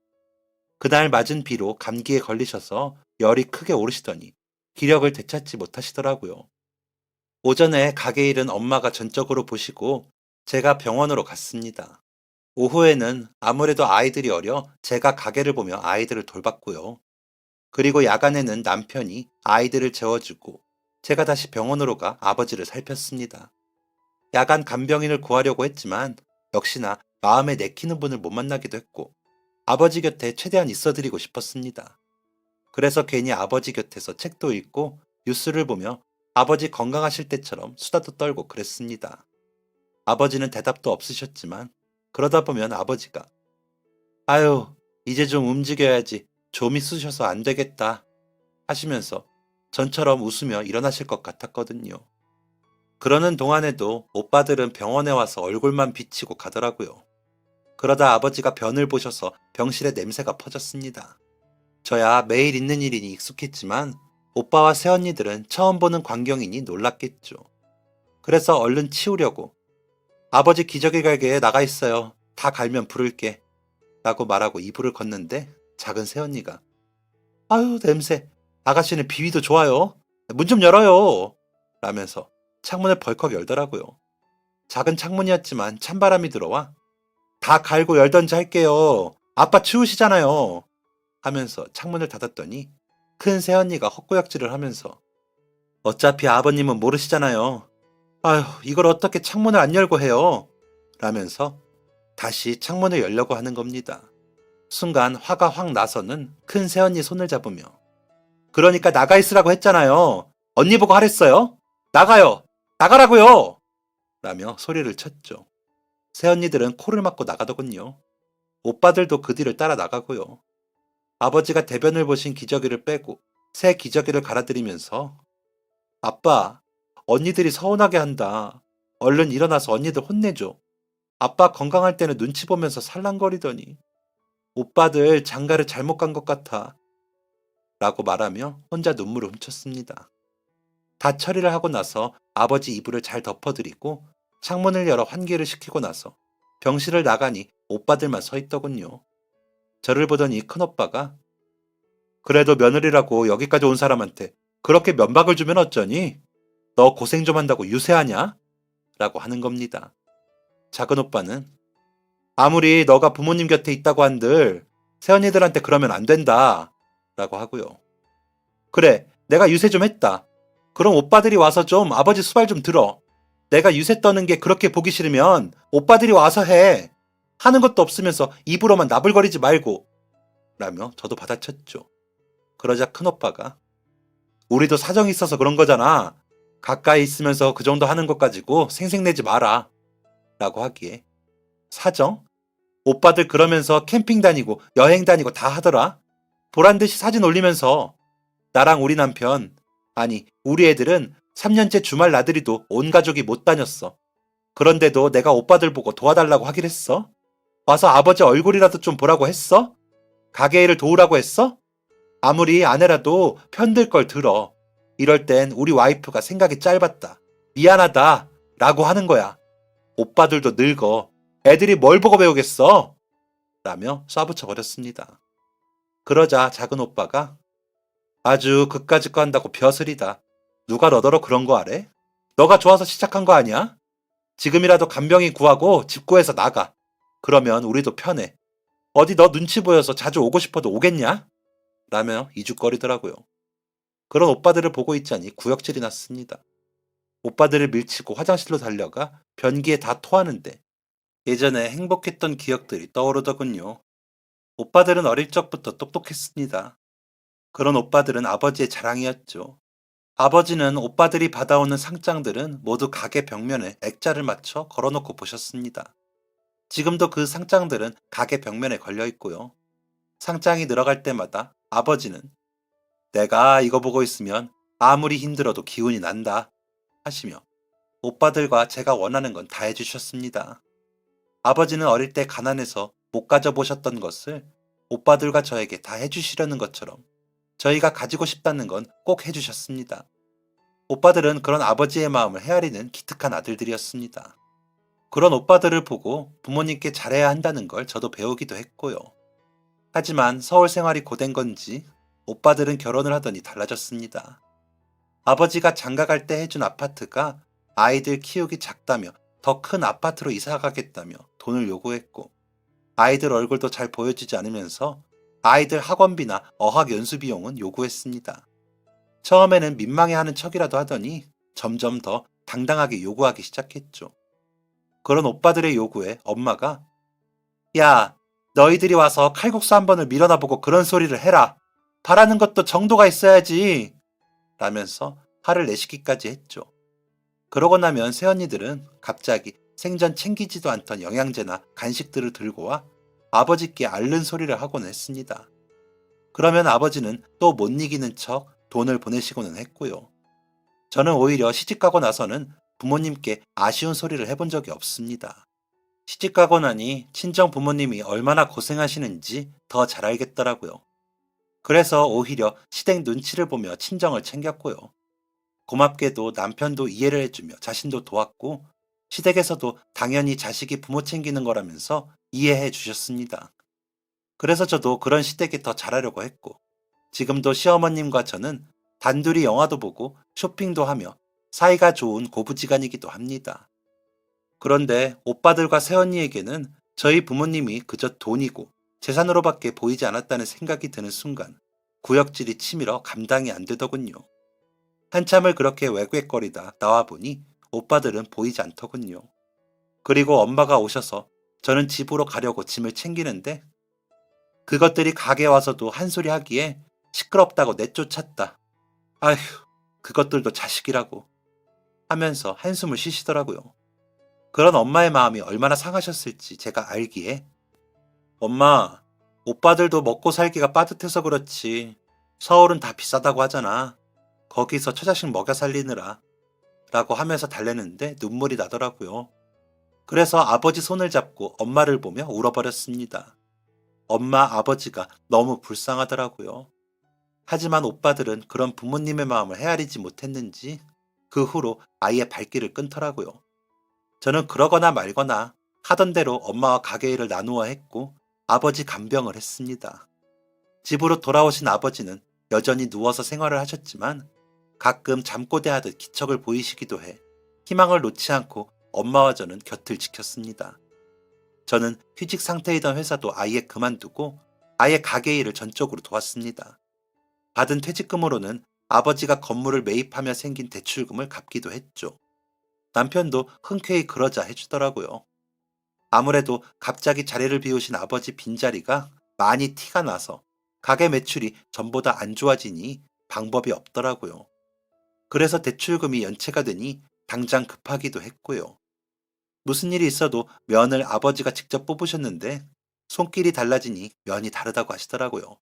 그날 맞은 비로 감기에 걸리셔서 열이 크게 오르시더니 기력을 되찾지 못하시더라고요. 오전에 가게 일은 엄마가 전적으로 보시고 제가 병원으로 갔습니다. 오후에는 아무래도 아이들이 어려 제가 가게를 보며 아이들을 돌봤고요. 그리고 야간에는 남편이 아이들을 재워주고 제가 다시 병원으로 가 아버지를 살폈습니다. 야간 간병인을 구하려고 했지만 역시나 마음에 내키는 분을 못 만나기도 했고 아버지 곁에 최대한 있어드리고 싶었습니다. 그래서 괜히 아버지 곁에서 책도 읽고 뉴스를 보며 아버지 건강하실 때처럼 수다도 떨고 그랬습니다. 아버지는 대답도 없으셨지만 그러다 보면 아버지가 아유, 이제 좀 움직여야지. 좀이 쑤셔서 안 되겠다. 하시면서 전처럼 웃으며 일어나실 것 같았거든요. 그러는 동안에도 오빠들은 병원에 와서 얼굴만 비치고 가더라고요. 그러다 아버지가 변을 보셔서 병실에 냄새가 퍼졌습니다. 저야 매일 있는 일이니 익숙했지만 오빠와 새언니들은 처음 보는 광경이니 놀랐겠죠. 그래서 얼른 치우려고 아버지 기저귀 갈개에 나가 있어요. 다 갈면 부를게. 라고 말하고 이불을 걷는데 작은 새언니가 아유 냄새. 아가씨는 비위도 좋아요. 문 좀 열어요. 라면서 창문을 벌컥 열더라고요. 작은 창문이었지만 찬바람이 들어와 다 갈고 열던지 할게요. 아빠 추우시잖아요. 하면서 창문을 닫았더니 큰 새언니가 헛구역질을 하면서 어차피 아버님은 모르시잖아요. 아휴 이걸 어떻게 창문을 안 열고 해요. 라면서 다시 창문을 열려고 하는 겁니다. 순간 화가 확 나서는 큰 새언니 손을 잡으며 그러니까 나가 있으라고 했잖아요. 언니 보고 하랬어요? 나가요. 나가라고요. 라며 소리를 쳤죠. 새언니들은 코를 막고 나가더군요. 오빠들도 그 뒤를 따라 나가고요. 아버지가 대변을 보신 기저귀를 빼고 새 기저귀를 갈아들이면서 아빠, 언니들이 서운하게 한다. 얼른 일어나서 언니들 혼내줘. 아빠 건강할 때는 눈치 보면서 살랑거리더니 오빠들 장가를 잘못 간 것 같아. 라고 말하며 혼자 눈물을 훔쳤습니다. 다 처리를 하고 나서 아버지 이불을 잘 덮어드리고 창문을 열어 환기를 시키고 나서 병실을 나가니 오빠들만 서 있더군요. 저를 보더니 큰오빠가 그래도 며느리라고 여기까지 온 사람한테 그렇게 면박을 주면 어쩌니? 너 고생 좀 한다고 유세하냐? 라고 하는 겁니다. 작은오빠는 아무리 너가 부모님 곁에 있다고 한들 새언니들한테 그러면 안 된다. 라고 하고요. 그래, 내가 유세 좀 했다. 그럼 오빠들이 와서 좀 아버지 수발 좀 들어. 내가 유세 떠는 게 그렇게 보기 싫으면 오빠들이 와서 해. 하는 것도 없으면서 입으로만 나불거리지 말고. 라며 저도 받아쳤죠. 그러자 큰오빠가 우리도 사정이 있어서 그런 거잖아. 가까이 있으면서 그 정도 하는 것 가지고 생색내지 마라. 라고 하기에 사정? 오빠들 그러면서 캠핑 다니고 여행 다니고 다 하더라. 보란듯이 사진 올리면서 나랑 우리 남편, 아니 우리 애들은 3년째 주말 나들이도 온 가족이 못 다녔어. 그런데도 내가 오빠들 보고 도와달라고 하긴 했어. 와서 아버지 얼굴이라도 좀 보라고 했어? 가게 일을 도우라고 했어? 아무리 아내라도 편들 걸 들어. 이럴 땐 우리 와이프가 생각이 짧았다. 미안하다. 라고 하는 거야. 오빠들도 늙어. 애들이 뭘 보고 배우겠어? 라며 쏴붙여 버렸습니다. 그러자 작은 오빠가 아주 그까짓 거 한다고 벼슬이다. 누가 너더러 그런 거 하래? 너가 좋아서 시작한 거 아니야? 지금이라도 간병인 구하고 집 구해서 나가. 그러면 우리도 편해. 어디 너 눈치 보여서 자주 오고 싶어도 오겠냐? 라며 이죽거리더라고요. 그런 오빠들을 보고 있자니 구역질이 났습니다. 오빠들을 밀치고 화장실로 달려가 변기에 다 토하는데 예전에 행복했던 기억들이 떠오르더군요. 오빠들은 어릴 적부터 똑똑했습니다. 그런 오빠들은 아버지의 자랑이었죠. 아버지는 오빠들이 받아오는 상장들은 모두 가게 벽면에 액자를 맞춰 걸어놓고 보셨습니다. 지금도 그 상장들은 가게 벽면에 걸려 있고요. 상장이 늘어갈 때마다 아버지는 내가 이거 보고 있으면 아무리 힘들어도 기운이 난다 하시며 오빠들과 제가 원하는 건 다 해주셨습니다. 아버지는 어릴 때 가난해서 못 가져보셨던 것을 오빠들과 저에게 다 해주시려는 것처럼 저희가 가지고 싶다는 건 꼭 해주셨습니다. 오빠들은 그런 아버지의 마음을 헤아리는 기특한 아들들이었습니다. 그런 오빠들을 보고 부모님께 잘해야 한다는 걸 저도 배우기도 했고요. 하지만 서울 생활이 고된 건지 오빠들은 결혼을 하더니 달라졌습니다. 아버지가 장가갈 때 해준 아파트가 아이들 키우기 작다며 더 큰 아파트로 이사 가겠다며 돈을 요구했고 아이들 얼굴도 잘 보여주지 않으면서 아이들 학원비나 어학 연수 비용은 요구했습니다. 처음에는 민망해하는 척이라도 하더니 점점 더 당당하게 요구하기 시작했죠. 그런 오빠들의 요구에 엄마가 야, 너희들이 와서 칼국수 한 번을 밀어나 보고 그런 소리를 해라. 바라는 것도 정도가 있어야지. 라면서 화를 내시기까지 했죠. 그러고 나면 새언니들은 갑자기 생전 챙기지도 않던 영양제나 간식들을 들고 와 아버지께 앓는 소리를 하곤 했습니다. 그러면 아버지는 또 못 이기는 척 돈을 보내시고는 했고요. 저는 오히려 시집가고 나서는 부모님께 아쉬운 소리를 해본 적이 없습니다. 시집가고 나니 친정 부모님이 얼마나 고생하시는지 더 잘 알겠더라고요. 그래서 오히려 시댁 눈치를 보며 친정을 챙겼고요. 고맙게도 남편도 이해를 해주며 자신도 도왔고 시댁에서도 당연히 자식이 부모 챙기는 거라면서 이해해 주셨습니다. 그래서 저도 그런 시댁에 더 잘하려고 했고 지금도 시어머님과 저는 단둘이 영화도 보고 쇼핑도 하며 사이가 좋은 고부지간이기도 합니다. 그런데 오빠들과 새언니에게는 저희 부모님이 그저 돈이고 재산으로밖에 보이지 않았다는 생각이 드는 순간 구역질이 치밀어 감당이 안 되더군요. 한참을 그렇게 외괴거리다 나와보니 오빠들은 보이지 않더군요. 그리고 엄마가 오셔서 저는 집으로 가려고 짐을 챙기는데 그것들이 가게 와서도 한 소리 하기에 시끄럽다고 내쫓았다. 아휴, 그것들도 자식이라고 하면서 한숨을 쉬시더라고요. 그런 엄마의 마음이 얼마나 상하셨을지 제가 알기에 엄마, 오빠들도 먹고 살기가 빠듯해서 그렇지. 서울은 다 비싸다고 하잖아. 거기서 처자식 먹여 살리느라 라고 하면서 달래는데 눈물이 나더라고요. 그래서 아버지 손을 잡고 엄마를 보며 울어버렸습니다. 엄마, 아버지가 너무 불쌍하더라고요. 하지만 오빠들은 그런 부모님의 마음을 헤아리지 못했는지 그 후로 아이의 발길을 끊더라고요. 저는 그러거나 말거나 하던 대로 엄마와 가게 일을 나누어 했고 아버지 간병을 했습니다. 집으로 돌아오신 아버지는 여전히 누워서 생활을 하셨지만 가끔 잠꼬대하듯 기척을 보이시기도 해 희망을 놓지 않고 엄마와 저는 곁을 지켰습니다. 저는 휴직 상태이던 회사도 아예 그만두고 아예 가게 일을 전적으로 도왔습니다. 받은 퇴직금으로는 아버지가 건물을 매입하며 생긴 대출금을 갚기도 했죠. 남편도 흔쾌히 그러자 해주더라고요. 아무래도 갑자기 자리를 비우신 아버지 빈자리가 많이 티가 나서 가게 매출이 전보다 안 좋아지니 방법이 없더라고요. 그래서 대출금이 연체가 되니 당장 급하기도 했고요. 무슨 일이 있어도 면을 아버지가 직접 뽑으셨는데 손길이 달라지니 면이 다르다고 하시더라고요.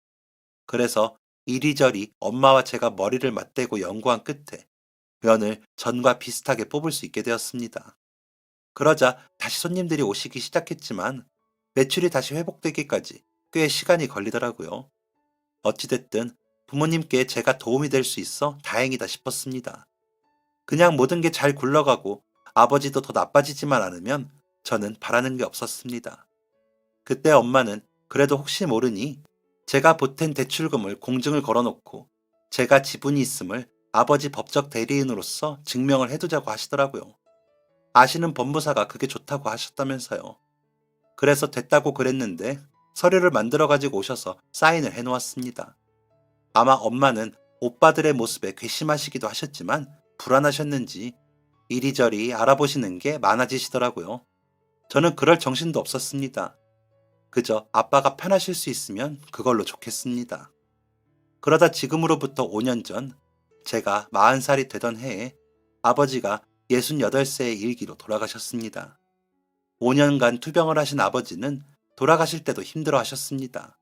그래서 이리저리 엄마와 제가 머리를 맞대고 연구한 끝에 면을 전과 비슷하게 뽑을 수 있게 되었습니다. 그러자 다시 손님들이 오시기 시작했지만 매출이 다시 회복되기까지 꽤 시간이 걸리더라고요. 어찌됐든 부모님께 제가 도움이 될 수 있어 다행이다 싶었습니다. 그냥 모든 게 잘 굴러가고 아버지도 더 나빠지지만 않으면 저는 바라는 게 없었습니다. 그때 엄마는 그래도 혹시 모르니 제가 보탠 대출금을 공증을 걸어놓고 제가 지분이 있음을 아버지 법적 대리인으로서 증명을 해두자고 하시더라고요. 아시는 법무사가 그게 좋다고 하셨다면서요. 그래서 됐다고 그랬는데 서류를 만들어 가지고 오셔서 사인을 해놓았습니다. 아마 엄마는 오빠들의 모습에 괘씸하시기도 하셨지만 불안하셨는지 이리저리 알아보시는 게 많아지시더라고요. 저는 그럴 정신도 없었습니다. 그저 아빠가 편하실 수 있으면 그걸로 좋겠습니다. 그러다 지금으로부터 5년 전 제가 40살이 되던 해에 아버지가 68세의 일기로 돌아가셨습니다. 5년간 투병을 하신 아버지는 돌아가실 때도 힘들어 하셨습니다.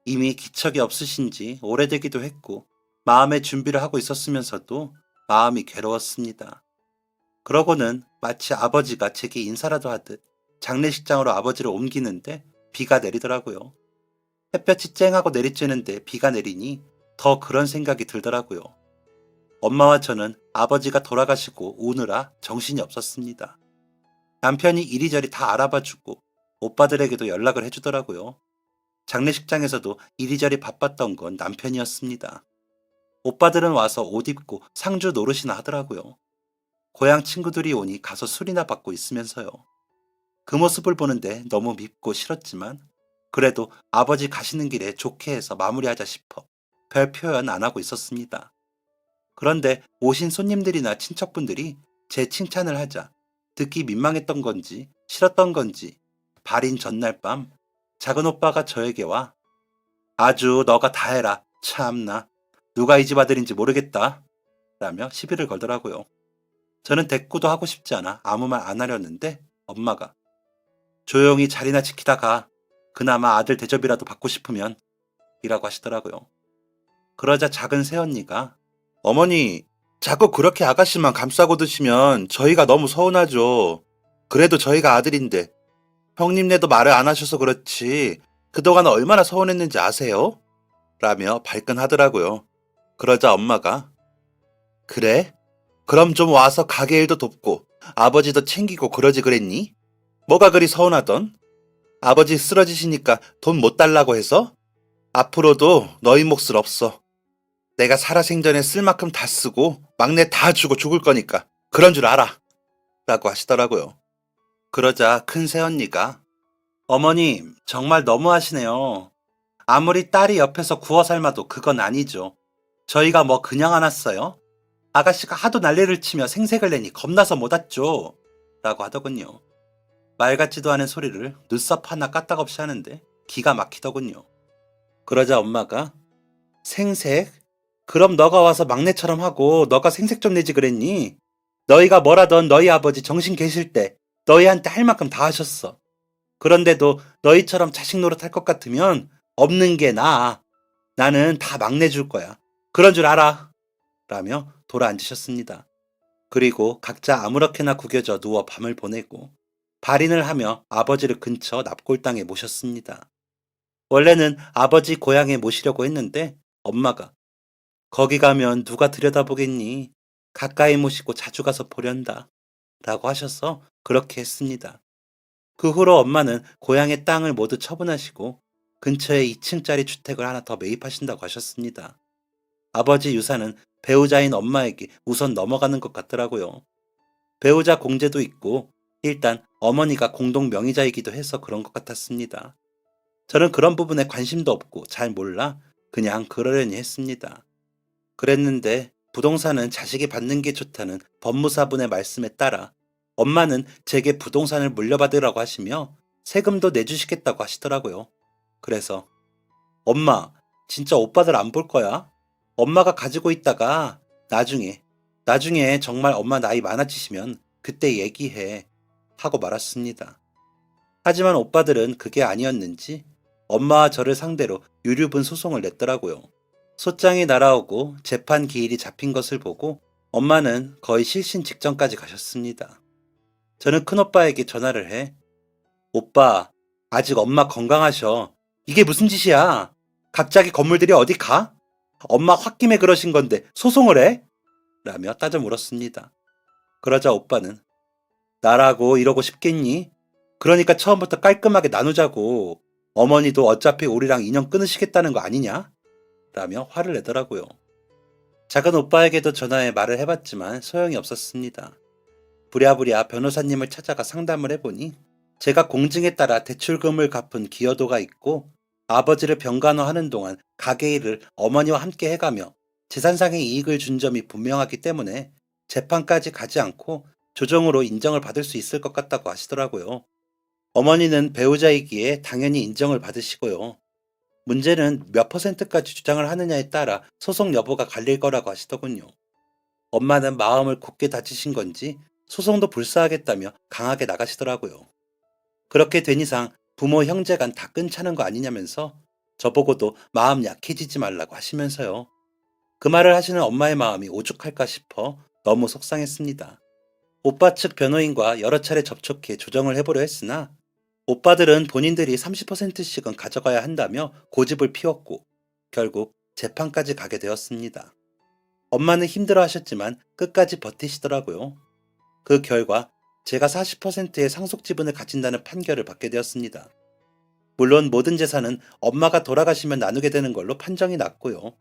이미 기척이 없으신지 오래되기도 했고 마음의 준비를 하고 있었으면서도 마음이 괴로웠습니다. 그러고는 마치 아버지가 제게 인사라도 하듯 장례식장으로 아버지를 옮기는데 비가 내리더라고요. 햇볕이 쨍하고 내리쬐는데 비가 내리니 더 그런 생각이 들더라고요. 엄마와 저는 아버지가 돌아가시고 우느라 정신이 없었습니다. 남편이 이리저리 다 알아봐주고 오빠들에게도 연락을 해주더라고요. 장례식장에서도 이리저리 바빴던 건 남편이었습니다. 오빠들은 와서 옷 입고 상주 노릇이나 하더라고요. 고향 친구들이 오니 가서 술이나 받고 있으면서요. 그 모습을 보는데 너무 밉고 싫었지만 그래도 아버지 가시는 길에 좋게 해서 마무리하자 싶어 별 표현 안 하고 있었습니다. 그런데 오신 손님들이나 친척분들이 제 칭찬을 하자 듣기 민망했던 건지 싫었던 건지 발인 전날 밤 작은 오빠가 저에게 와 아주 너가 다 해라 참나 누가 이 집 아들인지 모르겠다 라며 시비를 걸더라고요. 저는 대꾸도 하고 싶지 않아 아무 말 안 하려는데 엄마가 조용히 자리나 지키다 가 그나마 아들 대접이라도 받고 싶으면 이라고 하시더라고요. 그러자 작은 새언니가 어머니 자꾸 그렇게 아가씨만 감싸고 드시면 저희가 너무 서운하죠. 그래도 저희가 아들인데 형님네도 말을 안 하셔서 그렇지 그동안 얼마나 서운했는지 아세요? 라며 발끈하더라고요. 그러자 엄마가 그래? 그럼 좀 와서 가게 일도 돕고 아버지도 챙기고 그러지 그랬니? 뭐가 그리 서운하던? 아버지 쓰러지시니까 돈 못 달라고 해서? 앞으로도 너희 몫을 없어. 내가 살아생전에 쓸 만큼 다 쓰고 막내 다 주고 죽을 거니까 그런 줄 알아. 라고 하시더라고요. 그러자 큰 새언니가 어머님 정말 너무하시네요. 아무리 딸이 옆에서 구워 삶아도 그건 아니죠. 저희가 뭐 그냥 안 왔어요? 아가씨가 하도 난리를 치며 생색을 내니 겁나서 못 왔죠. 라고 하더군요. 말 같지도 않은 소리를 눈썹 하나 까딱없이 하는데 기가 막히더군요. 그러자 엄마가 생색? 그럼 너가 와서 막내처럼 하고 너가 생색 좀 내지 그랬니? 너희가 뭐라던 너희 아버지 정신 계실 때 너희한테 할 만큼 다 하셨어. 그런데도 너희처럼 자식 노릇할 것 같으면 없는 게 나아. 나는 다 막내 줄 거야. 그런 줄 알아. 라며 돌아앉으셨습니다. 그리고 각자 아무렇게나 구겨져 누워 밤을 보내고 발인을 하며 아버지를 근처 납골당에 모셨습니다. 원래는 아버지 고향에 모시려고 했는데 엄마가 거기 가면 누가 들여다보겠니? 가까이 모시고 자주 가서 보련다. 라고 하셔서 그렇게 했습니다. 그 후로 엄마는 고향의 땅을 모두 처분하시고 근처에 2층짜리 주택을 하나 더 매입하신다고 하셨습니다. 아버지 유산은 배우자인 엄마에게 우선 넘어가는 것 같더라고요. 배우자 공제도 있고 일단 어머니가 공동 명의자이기도 해서 그런 것 같았습니다. 저는 그런 부분에 관심도 없고 잘 몰라 그냥 그러려니 했습니다. 그랬는데 부동산은 자식이 받는 게 좋다는 법무사분의 말씀에 따라 엄마는 제게 부동산을 물려받으라고 하시며 세금도 내주시겠다고 하시더라고요. 그래서 엄마, 진짜 오빠들 안 볼 거야? 엄마가 가지고 있다가 나중에 정말 엄마 나이 많아지시면 그때 얘기해 하고 말았습니다. 하지만 오빠들은 그게 아니었는지 엄마와 저를 상대로 유류분 소송을 냈더라고요. 소장이 날아오고 재판 기일이 잡힌 것을 보고 엄마는 거의 실신 직전까지 가셨습니다. 저는 큰오빠에게 전화를 해 오빠, 아직 엄마 건강하셔. 이게 무슨 짓이야? 갑자기 건물들이 어디 가? 엄마 홧김에 그러신 건데 소송을 해? 라며 따져 물었습니다. 그러자 오빠는 나라고 이러고 싶겠니? 그러니까 처음부터 깔끔하게 나누자고. 어머니도 어차피 우리랑 인연 끊으시겠다는 거 아니냐? 라며 화를 내더라고요. 작은 오빠에게도 전화해 말을 해봤지만 소용이 없었습니다. 부랴부랴 변호사님을 찾아가 상담을 해보니 제가 공증에 따라 대출금을 갚은 기여도가 있고 아버지를 병간호하는 동안 가게 일을 어머니와 함께 해가며 재산상의 이익을 준 점이 분명하기 때문에 재판까지 가지 않고 조정으로 인정을 받을 수 있을 것 같다고 하시더라고요. 어머니는 배우자이기에 당연히 인정을 받으시고요. 문제는 몇 %까지 주장을 하느냐에 따라 소송 여부가 갈릴 거라고 하시더군요. 엄마는 마음을 굳게 다지신 건지 소송도 불사하겠다며 강하게 나가시더라고요. 그렇게 된 이상 부모 형제 간 다 끊자는 거 아니냐면서 저보고도 마음 약해지지 말라고 하시면서요. 그 말을 하시는 엄마의 마음이 오죽할까 싶어 너무 속상했습니다. 오빠 측 변호인과 여러 차례 접촉해 조정을 해보려 했으나 오빠들은 본인들이 30%씩은 가져가야 한다며 고집을 피웠고 결국 재판까지 가게 되었습니다. 엄마는 힘들어 하셨지만 끝까지 버티시더라고요. 그 결과 제가 40%의 상속 지분을 가진다는 판결을 받게 되었습니다. 물론 모든 재산은 엄마가 돌아가시면 나누게 되는 걸로 판정이 났고요.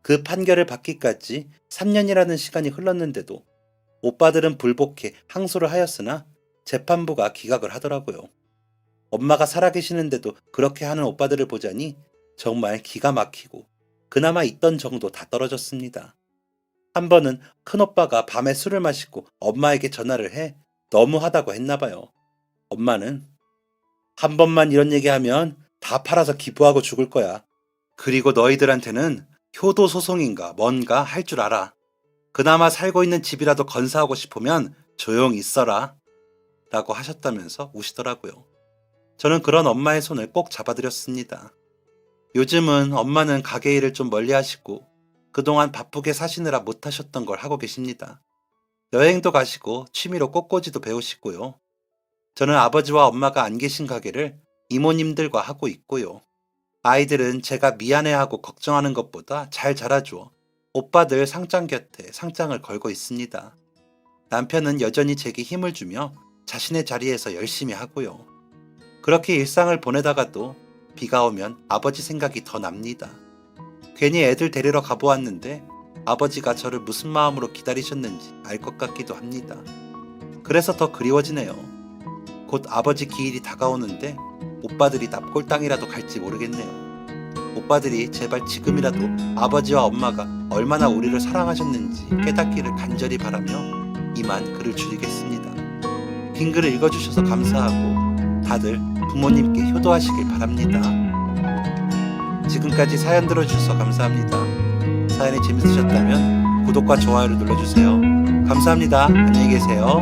그 판결을 받기까지 3년이라는 시간이 흘렀는데도 오빠들은 불복해 항소를 하였으나 재판부가 기각을 하더라고요. 엄마가 살아계시는데도 그렇게 하는 오빠들을 보자니 정말 기가 막히고 그나마 있던 정도 다 떨어졌습니다. 한 번은 큰오빠가 밤에 술을 마시고 엄마에게 전화를 해 너무하다고 했나봐요. 엄마는 한 번만 이런 얘기하면 다 팔아서 기부하고 죽을 거야. 그리고 너희들한테는 효도 소송인가 뭔가 할 줄 알아. 그나마 살고 있는 집이라도 건사하고 싶으면 조용히 있어라. 라고 하셨다면서 우시더라고요. 저는 그런 엄마의 손을 꼭 잡아드렸습니다. 요즘은 엄마는 가게 일을 좀 멀리 하시고 그동안 바쁘게 사시느라 못하셨던 걸 하고 계십니다. 여행도 가시고 취미로 꽃꽂이도 배우시고요. 저는 아버지와 엄마가 안 계신 가게를 이모님들과 하고 있고요. 아이들은 제가 미안해하고 걱정하는 것보다 잘 자라주어 오빠들 상장 곁에 상장을 걸고 있습니다. 남편은 여전히 제게 힘을 주며 자신의 자리에서 열심히 하고요. 그렇게 일상을 보내다가도 비가 오면 아버지 생각이 더 납니다. 괜히 애들 데리러 가보았는데 아버지가 저를 무슨 마음으로 기다리셨는지 알 것 같기도 합니다. 그래서 더 그리워지네요. 곧 아버지 기일이 다가오는데 오빠들이 납골당이라도 갈지 모르겠네요. 오빠들이 제발 지금이라도 아버지와 엄마가 얼마나 우리를 사랑하셨는지 깨닫기를 간절히 바라며 이만 글을 줄이겠습니다. 긴 글을 읽어주셔서 감사하고 다들 부모님께 효도하시길 바랍니다. 지금까지 사연 들어주셔서 감사합니다. 사연이 재밌으셨다면 구독과 좋아요를 눌러주세요. 감사합니다. 안녕히 계세요.